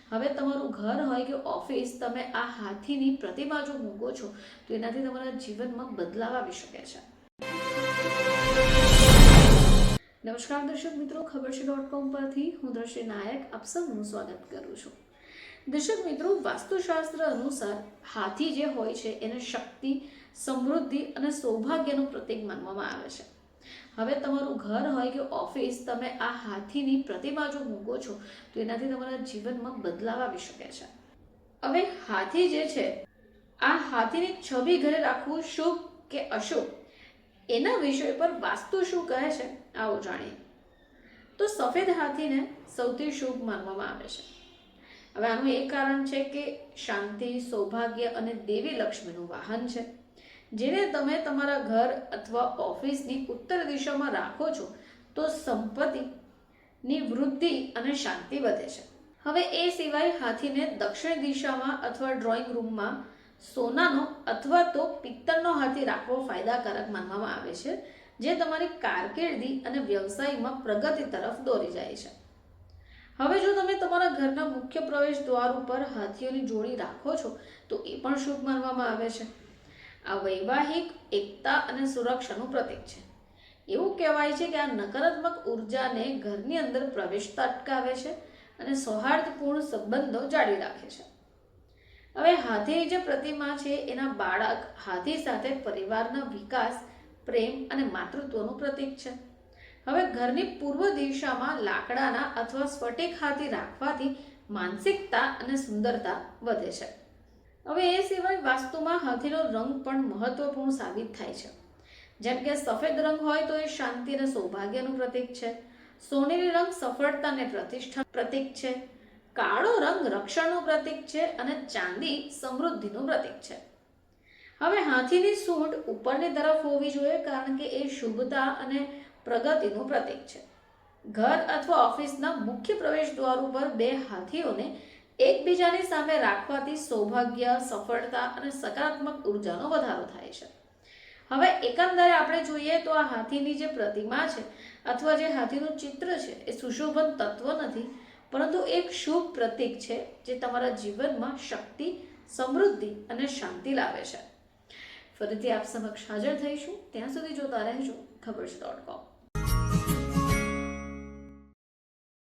હવે તમારું ઘર હોય કે ઓફિસ, તમે આ હાથીની પ્રતિમા જો મૂકો છો તો એનાથી તમારા જીવનમાં બદલાવ આવી શકે છે. નમસ્કાર દર્શક મિત્રો, ખબર છે પરથી હું દ્રશ્ય નાયક આપ સૌનું સ્વાગત કરું છું. દર્શક મિત્રો, વાસ્તુશાસ્ત્ર અનુસાર હાથી જે હોય છે એને શક્તિ, સમૃદ્ધિ અને સૌભાગ્યનું પ્રતીક માનવામાં આવે છે. હવે તમારું ઘર હોય કે ઓફિસ, તમે આ હાથીની પ્રતિમા જો મૂકો છો તો એનાથી તમારા જીવનમાં બદલાવ આવી શકે છે. હવે હાથી જે છે, આ હાથીની છબી ઘરે રાખવું શુભ કે અશુભ, એના વિષય પર વાસ્તુ શું કહે છે આવો જાણીએ. તો સફેદ હાથીને સૌથી શુભ માનવામાં આવે છે. હવે આનું એક કારણ છે કે શાંતિ, સૌભાગ્ય અને દેવી લક્ષ્મીનું વાહન છે. જેને તમે તમારા ઘર અથવા ઓફિસની ઉત્તર દિશામાં રાખો છો તો સંપત્તિની વૃદ્ધિ અને શાંતિ વધે છે. હવે એ સિવાય હાથીને દક્ષિણ દિશામાં અથવા ડ્રોઈંગ રૂમમાં સોનાનો અથવા તો પિત્તળનો હાથી રાખવો ફાયદાકારક માનવામાં આવે છે, જે તમારી કારકિર્દી અને વ્યવસાયમાં પ્રગતિ તરફ દોરી જાય છે. હવે જો તમે તમારા ઘરના મુખ્ય પ્રવેશ દ્વાર ઉપર હાથીઓની જોડી રાખો છો તો એ પણ શુભ માનવામાં આવે છે. આ વૈવાહિક એકતા અને સુરક્ષાનું પ્રતીક છે. એવું કહેવાય છે કે આ નકારાત્મક ઉર્જાને ઘરની અંદર પ્રવેશતા અટકાવે છે અને સૌહાર્દપૂર્ણ સંબંધો જાળવી રાખે છે. હવે હાથીની જે પ્રતિમા છે એના બાળક હાથી સાથે પરિવારના વિકાસ, પ્રેમ અને માતૃત્વનું પ્રતીક છે. હવે ઘરની પૂર્વ દિશામાં લાકડાના અથવા સ્ફટિક હાથી રાખવાથી માનસિકતા અને સુંદરતા વધે છે. હવે એ સિવાય વાસ્તુમાં હાથીનો રંગ પણ મહત્વપૂર્ણ સાબિત થાય છે. જેમ કે સફેદ રંગ હોય તો એ શાંતિ અને સૌભાગ્યનું પ્રતીક છે. સોનેરી રંગ સફળતા અને પ્રતિષ્ઠાનું પ્રતીક છે. કાળો રંગ રક્ષણનું પ્રતીક છે અને ચાંદી સમૃદ્ધિનું પ્રતીક છે. હવે હાથીની સૂંઢ ઉપરની તરફ હોવી જોઈએ, કારણ કે એ શુભતા અને પ્રગતિનું પ્રતીક છે. ઘર અથવા ઓફિસના મુખ્ય પ્રવેશ દ્વાર ઉપર બે હાથીઓને એકબીજાની સામે રાખવાથી સૌભાગ્ય, સફળતા અને સકારાત્મક ઉર્જાનો વધારો થાય છે. હવે એકંદરે આપણે જોઈએ તો આ હાથીની જે પ્રતિમા છે અથવા જે હાથીનું ચિત્ર છે એ સુશોભન તત્વ નથી, પરંતુ એક શુભ પ્રતીક છે જે તમારા જીવનમાં શક્તિ, સમૃદ્ધિ અને શાંતિ લાવે છે. ફરીથી આપ સમક્ષ હાજર થઈશું. ત્યાં સુધી જોતા રહેજો ખબર છે .com.